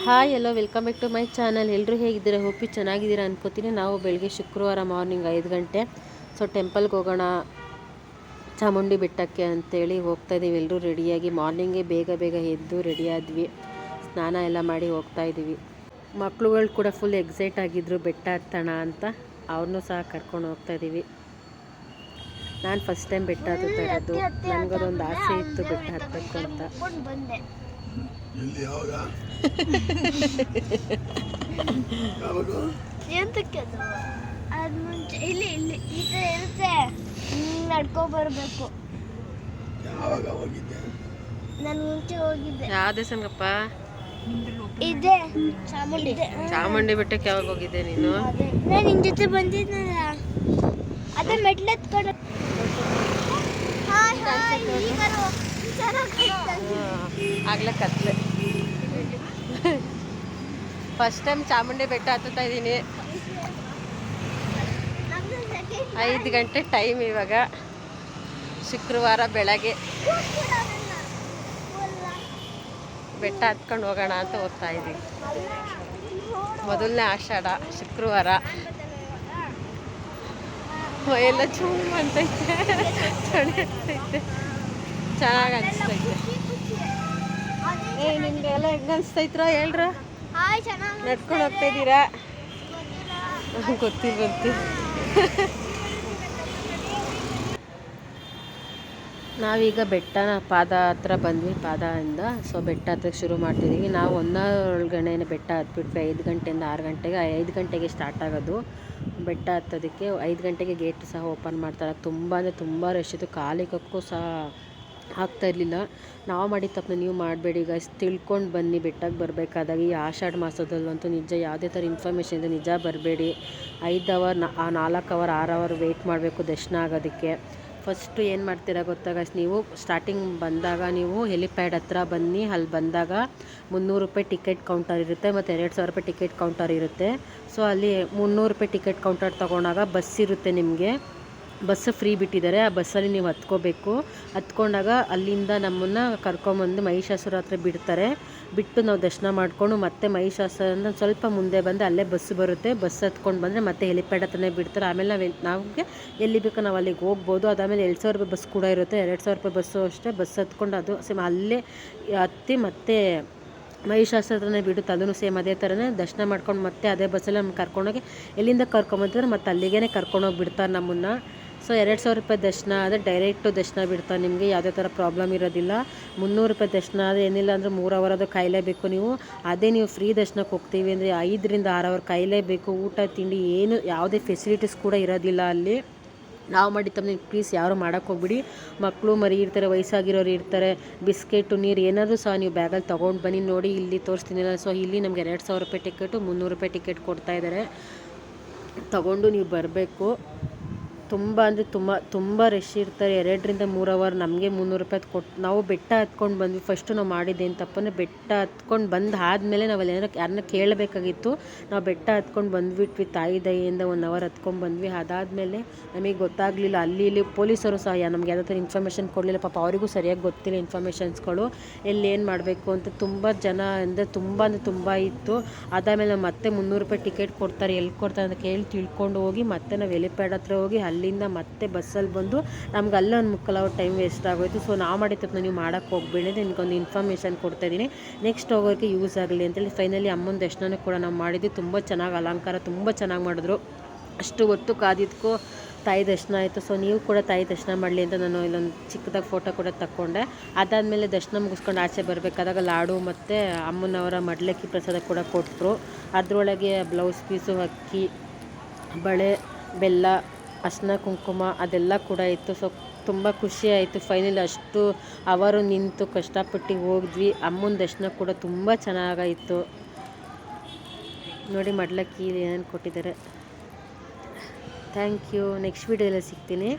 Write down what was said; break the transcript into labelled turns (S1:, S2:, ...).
S1: Hi hello welcome back to my channel. ಎಲ್ಲರೂ ಹೇಗಿದ್ದೀರಾ? ಹೋಪಿ ಚೆನ್ನಾಗಿದ್ದೀರಾ ಅನ್ಕೋತೀನಿ. ನಾವು ಬೆಳಗ್ಗೆ ಶುಕ್ರವಾರ ಮಾರ್ನಿಂಗ್ 5 ಗಂಟೆ ಟೆಂಪಲ್ಗೆ ಹೋಗೋಣ ಚಾಮುಂಡಿ ಬೆಟ್ಟಕ್ಕೆ ಅಂತೇಳಿ ಹೋಗ್ತಾಯಿದ್ದೀವಿ. ಎಲ್ಲರೂ ರೆಡಿಯಾಗಿ ಮಾರ್ನಿಂಗೇ ಬೇಗ ಎದ್ದು ರೆಡಿಯಾದ್ವಿ, ಸ್ನಾನ ಎಲ್ಲ ಮಾಡಿ ಹೋಗ್ತಾಯಿದ್ದೀವಿ. ಮಕ್ಳುಗಳು ಕೂಡ ಫುಲ್ ಎಕ್ಸೈಟ್ ಆಗಿದ್ರು ಬೆಟ್ಟ ಹತ್ತೋಣ ಅಂತ. ಅವ್ರನ್ನೂ ಸಹ ಕರ್ಕೊಂಡು ಹೋಗ್ತಾಯಿದ್ದೀವಿ. ನಾನು ಫಸ್ಟ್ ಟೈಮ್ ಬೆಟ್ಟ ಹತ್ತುತ್ತಾ ಇರೋದು. ನನಗದೊಂದು ಆಸೆ ಇತ್ತು ಬೆಟ್ಟ ಹತ್ತಬೇಕು ಅಂತ.
S2: ನಡ್ಕೊ ಬರ್ಬೇಕು. ನಾನು ಮುಂಚೆ ಹೋಗಿದ್ದೆ.
S1: ಯಾವ ದೇವಸ್ಥಾನಕ್ಕಪ್ಪ?
S2: ಇದೆ
S1: ಚಾಮುಂಡಿ ಬೆಟ್ಟಕ್ಕೆ. ಯಾವಾಗ ಹೋಗಿದ್ದೆ ನೀನು?
S2: ನಾನು ನಿನ್ ಜೊತೆ ಬಂದಿದ್ನಲ್ಲ, ಅದೇ ಮೆಟ್ಲೆತ್ಕೊಂಡು.
S1: ಆಗ್ಲೇ ಕತ್ಲೆ. ಫಸ್ಟ್ ಟೈಮ್ ಚಾಮುಂಡಿ ಬೆಟ್ಟ ಹತ್ತುತ್ತಾ ಇದ್ದೀನಿ. 5 ಗಂಟೆ ಟೈಮ್ ಇವಾಗ, ಶುಕ್ರವಾರ ಬೆಳಗ್ಗೆ. ಬೆಟ್ಟ ಹತ್ಕೊಂಡು ಹೋಗೋಣ ಅಂತ ಹೋಗ್ತಾ ಇದ್ದೀವಿ. ಮೊದಲನೇ ಆಷಾಢ ಶುಕ್ರವಾರ. ಎಲ್ಲ ಚೂಮ್ ಅಂತೈತೆ, ಚಳಿ ಆಗ್ತೈತೆ, ಚೆನ್ನಾಗಿ ಅನಿಸ್ತೈತೆ. ನಿಮ್ಗೆ ಎಲ್ಲ ಹೆಂಗೆ ಅನಿಸ್ತೈತ್ರ ಹೇಳ್ರ? ನಡ್ಕೊಂಡು ಹೋಗ್ತಾ ಇದ್ದೀರಾ? ಗೊತ್ತಿಲ್ಲ. ನಾವೀಗ ಬೆಟ್ಟನ ಪಾದ ಹತ್ರ ಬಂದ್ವಿ. ಪಾದದಿಂದ ಬೆಟ್ಟ ಹತ್ತಕ್ಕೆ ಶುರು ಮಾಡ್ತಿದ್ದೀವಿ. ನಾವು 1 ಒಳಗಡೆ ಬೆಟ್ಟ ಹತ್ಬಿಟ್ವಿ. 5 ಗಂಟೆಯಿಂದ 6 ಗಂಟೆಗೆ. 5 ಗಂಟೆಗೆ ಸ್ಟಾರ್ಟ್ ಆಗೋದು ಬೆಟ್ಟ ಹತ್ತೋದಕ್ಕೆ. 5 ಗಂಟೆಗೆ ಗೇಟ್ ಸಹ ಓಪನ್ ಮಾಡ್ತಾರೆ. ತುಂಬ ರಶ್ ಇತ್ತು. ಕಾಲಿಕ್ಕೂ ಸಹ ಆಗ್ತಾ ಇರಲಿಲ್ಲ. ನಾವು ಮಾಡಿದ ತಪ್ಪನ್ನ ನೀವು ಮಾಡಬೇಡಿ ಗೈಸ್. ತಿಳ್ಕೊಂಡು ಬನ್ನಿ. ಬೆಟ್ಟಕ್ಕೆ ಬರಬೇಕಾದಾಗ ಈ ಆಷಾಢ ಮಾಸದಲ್ಲಂತೂ ನಿಜ ಯಾವುದೇ ಥರ ಇನ್ಫಾರ್ಮೇಷನ್ ಇದೆ ನಿಜ ಬರಬೇಡಿ. 5 ಅವರ್ 4 ಅವರ್ 6 ಅವರ್ ವೆಯ್ಟ್ ಮಾಡಬೇಕು ದರ್ಶನ ಆಗೋದಕ್ಕೆ. ಫಸ್ಟು ಏನು ಮಾಡ್ತೀರಾ ಗೊತ್ತಾ ಗೈಸ್, ನೀವು ಸ್ಟಾರ್ಟಿಂಗ್ ಬಂದಾಗ ನೀವು ಹೆಲಿಪ್ಯಾಡ್ ಹತ್ರ ಬನ್ನಿ. ಅಲ್ಲಿ ಬಂದಾಗ 300 ರೂಪಾಯಿ ಟಿಕೆಟ್ ಕೌಂಟರ್ ಇರುತ್ತೆ ಮತ್ತು 2000 ರೂಪಾಯಿ ಟಿಕೆಟ್ ಕೌಂಟರ್ ಇರುತ್ತೆ. ಅಲ್ಲಿ 300 ರೂಪಾಯಿ ಟಿಕೆಟ್ ಕೌಂಟರ್ ತೊಗೊಂಡಾಗ ಬಸ್ ಇರುತ್ತೆ ನಿಮಗೆ. ಬಸ್ ಫ್ರೀ ಬಿಟ್ಟಿದ್ದಾರೆ. ಆ ಬಸ್ಸಲ್ಲಿ ನೀವು ಹತ್ಕೋಬೇಕು. ಹತ್ಕೊಂಡಾಗ ಅಲ್ಲಿಂದ ನಮ್ಮನ್ನು ಕರ್ಕೊಂಬಂದು ಮಹಿಷಾಸುರ ಹತ್ರ ಬಿಡ್ತಾರೆ. ಬಿಟ್ಟು ನಾವು ದರ್ಶನ ಮಾಡಿಕೊಂಡು ಮತ್ತೆ ಮಹಿಷಾಸುರದಿಂದ ಸ್ವಲ್ಪ ಮುಂದೆ ಬಂದು ಅಲ್ಲೇ ಬಸ್ ಬರುತ್ತೆ. ಬಸ್ ಹತ್ಕೊಂಡು ಬಂದರೆ ಮತ್ತೆ ಹೆಲಿಪ್ಯಾಡ್ ಹತ್ರನೇ ಬಿಡ್ತಾರೆ. ಆಮೇಲೆ ನಮಗೆ ಎಲ್ಲಿ ಬೇಕೋ ನಾವು ಅಲ್ಲಿಗೆ ಹೋಗ್ಬೋದು. ಅದಾದಮೇಲೆ 2000 ರೂಪಾಯಿ ಬಸ್ ಕೂಡ ಇರುತ್ತೆ. 2000 ರೂಪಾಯಿ ಬಸ್ಸು ಅಷ್ಟೇ. ಬಸ್ ಹತ್ಕೊಂಡು ಅದು ಸೇಮ್ ಅಲ್ಲೇ ಹತ್ತಿ ಮತ್ತೆ ಮಹಿಷಾಸುರ ಹತ್ರನೇ ಬಿಡುತ್ತೆ. ಅದನ್ನು ಸೇಮ್ ಅದೇ ಥರನೇ ದರ್ಶನ ಮಾಡ್ಕೊಂಡು ಮತ್ತೆ ಅದೇ ಬಸ್ಸಲ್ಲಿ ನಮ್ಗೆ ಕರ್ಕೊಂಡೋಗಿ ಎಲ್ಲಿಂದ ಕರ್ಕೊಂಬಂತಿದ್ರೆ ಮತ್ತೆ ಅಲ್ಲಿಗೇ ಕರ್ಕೊಂಡೋಗಿ ಬಿಡ್ತಾರೆ ನಮ್ಮನ್ನು. 2000 ರೂಪಾಯಿ ದರ್ಶನ ಆದರೆ ಡೈರೆಕ್ಟು ದರ್ಶನ ಬಿಡ್ತಾರೆ ನಿಮಗೆ. ಯಾವುದೇ ಥರ ಪ್ರಾಬ್ಲಮ್ ಇರೋದಿಲ್ಲ. 300 ರೂಪಾಯಿ ದರ್ಶನ ಆದರೆ ಏನಿಲ್ಲ ಅಂದರೆ 3 ಅವರ್ ಅದು ಕಾಯಲೇಬೇಕು ನೀವು. ಅದೇ ನೀವು ಫ್ರೀ ದರ್ಶನಕ್ಕೆ ಹೋಗ್ತೀವಿ ಅಂದರೆ 5 ರಿಂದ 6 ಅವರ್ ಕಾಯಲೇಬೇಕು. ಊಟ ತಿಂಡಿ ಏನು ಯಾವುದೇ ಫೆಸಿಲಿಟೀಸ್ ಕೂಡ ಇರೋದಿಲ್ಲ ಅಲ್ಲಿ. ನಾವು ಮಾಡಿ ತಮ್ಮ ಪ್ಲೀಸ್ ಯಾರು ಮಾಡೋಕ್ಕೆ ಹೋಗ್ಬಿಡಿ. ಮಕ್ಕಳು ಮರಿ ಇರ್ತಾರೆ, ವಯಸ್ಸಾಗಿರೋರು ಇರ್ತಾರೆ. ಬಿಸ್ಕೆಟು ನೀರು ಏನಾದರೂ ಸಹ ನೀವು ಬ್ಯಾಗಲ್ಲಿ ತೊಗೊಂಡು ಬನ್ನಿ. ನೋಡಿ ಇಲ್ಲಿ ತೋರಿಸ್ತೀನಿಲ್ಲ. ಇಲ್ಲಿ ನಮಗೆ 2000 ರೂಪಾಯಿ ಟಿಕೆಟು 300 ರೂಪಾಯಿ ಟಿಕೆಟ್ ಕೊಡ್ತಾಯಿದ್ದಾರೆ. ತೊಗೊಂಡು ನೀವು ಬರಬೇಕು. ತುಂಬ ಅಂದರೆ ತುಂಬ ರಶ್ ಇರ್ತಾರೆ. 2 ರಿಂದ 3 ಅವರ್. ನಮಗೆ 300 ರೂಪಾಯಿ ಕೊಟ್ಟು ನಾವು ಬೆಟ್ಟ ಹತ್ಕೊಂಡು ಬಂದ್ವಿ. ಫಸ್ಟು ನಾವು ಮಾಡಿದ್ದೇನು ತಪ್ಪಂದರೆ ಬೆಟ್ಟ ಹತ್ಕೊಂಡು ಬಂದಾದಮೇಲೆ ನಾವು ಅಲ್ಲಿ ಯಾರನ್ನ ಕೇಳಬೇಕಾಗಿತ್ತು. ನಾವು ಬೆಟ್ಟ ಹತ್ಕೊಂಡು ಬಂದುಬಿಟ್ವಿ ತಾಯಿ ದಯೆಯಿಂದ. 1 ಅವರ್ ಹತ್ಕೊಂಡು ಬಂದ್ವಿ. ಅದಾದಮೇಲೆ ನಮಗೆ ಗೊತ್ತಾಗಲಿಲ್ಲ. ಇಲ್ಲಿ ಪೊಲೀಸರು ಸಹ ನಮ್ಗೆ ಯಾವುದೇ ಥರ ಇನ್ಫಾರ್ಮೇಷನ್ ಕೊಡಲಿಲ್ಲ. ಪಾಪ ಅವರಿಗೂ ಸರಿಯಾಗಿ ಗೊತ್ತಿಲ್ಲ ಇನ್ಫಾರ್ಮೇಷನ್ಸ್ಗಳು ಏನು ಮಾಡಬೇಕು ಅಂತ. ತುಂಬ ಜನ ಅಂದರೆ ತುಂಬ ಇತ್ತು. ಅದಾದಮೇಲೆ ನಾವು ಮತ್ತೆ 300 ರೂಪಾಯಿ ಟಿಕೆಟ್ ಕೊಡ್ತಾರೆ. ಎಲ್ಲಿ ಕೊಡ್ತಾರೆ ಅಂತ ಕೇಳಿ ತಿಳ್ಕೊಂಡು ಹೋಗಿ ಮತ್ತೆ ನಾವು ಹೆಲಿಪ್ಯಾಡ್ ಹತ್ರ ಹೋಗಿ ಅಲ್ಲಿಂದ ಮತ್ತೆ ಬಸ್ಸಲ್ಲಿ ಬಂದು ನಮ್ಗೆ ಅಲ್ಲೇ ಒಂದು ಮುಕ್ಕಾಲು ಅವರ್ ಟೈಮ್ ವೇಸ್ಟ್ ಆಗೋಯಿತು. ನಾವು ಮಾಡಿದ ತಪ್ಪು ನೀವು ಮಾಡೋಕ್ಕೆ ಹೋಗ್ಬೇಡಿ. ನಿಮ್ಗೊಂದು ಇನ್ಫಾರ್ಮೇಷನ್ ಕೊಡ್ತಾಯಿದ್ದೀನಿ, ನೆಕ್ಸ್ಟ್ ಹೋಗೋಕ್ಕೆ ಯೂಸ್ ಆಗಲಿ ಅಂತೇಳಿ. ಫೈನಲಿ ಅಮ್ಮನ ದರ್ಶನ ಕೂಡ ನಾವು ಮಾಡಿದ್ವಿ. ತುಂಬ ಚೆನ್ನಾಗಿ ಅಲಂಕಾರ ತುಂಬ ಚೆನ್ನಾಗಿ ಮಾಡಿದ್ರು. ಅಷ್ಟು ಹೊತ್ತು ಕಾದಿದ್ದಕ್ಕೂ ತಾಯಿ ದರ್ಶನ ಆಯಿತು. ನೀವು ಕೂಡ ತಾಯಿ ದರ್ಶನ ಮಾಡಲಿ ಅಂತ ನಾನು ಇಲ್ಲೊಂದು ಚಿಕ್ಕದಾಗಿ ಫೋಟೋ ಕೂಡ ತಕ್ಕೊಂಡೆ. ಅದಾದಮೇಲೆ ದರ್ಶನ ಮುಗಿಸ್ಕೊಂಡು ಆಚೆ ಬರಬೇಕಾದಾಗ ಲಾಡು ಮತ್ತು ಅಮ್ಮನವರ ಮಡ್ಲಕ್ಕಿ ಪ್ರಸಾದ ಕೂಡ ಕೊಟ್ಟರು. ಅದರೊಳಗೆ ಬ್ಲೌಸ್ ಪೀಸು, ಅಕ್ಕಿ, ಬಳೆ, ಬೆಲ್ಲ, ಅರ್ಶಿನ ಕುಂಕುಮ ಅದೆಲ್ಲ ಕೂಡ ಇತ್ತು. ತುಂಬ ಖುಷಿ ಆಯಿತು. ಫೈನಲಿ ಅಷ್ಟು ಅವರು ನಿಂತು ಕಷ್ಟಪಟ್ಟು ಹೋದ್ವಿ. ಅಮ್ಮನ ದರ್ಶನ ಕೂಡ ತುಂಬ ಚೆನ್ನಾಗಾಯಿತು. ನೋಡಿ ಮಡ್ಲಕ್ಕಿ ಏನೇನು ಕೊಟ್ಟಿದ್ದಾರೆ. Thank you. ನೆಕ್ಸ್ಟ್ ವೀಡಿಯೋದಲ್ಲಿ ಸಿಗ್ತೀನಿ.